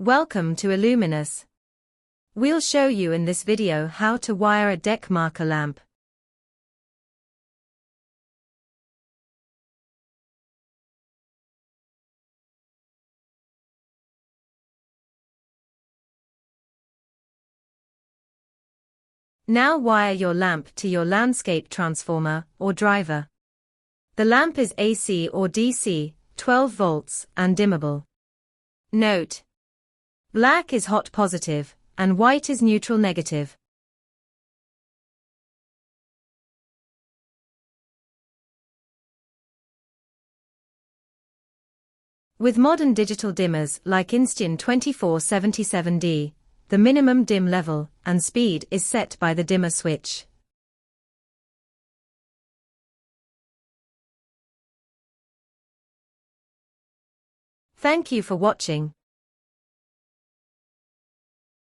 Welcome to Illuminous. We'll show you in this video how to wire a deck marker lamp. Now wire your lamp to your landscape transformer or driver. The lamp is AC or DC, 12 volts, and dimmable. Note: black is hot positive, and white is neutral negative. With modern digital dimmers like Insteon 2477D, the minimum dim level and speed is set by the dimmer switch. Thank you for watching.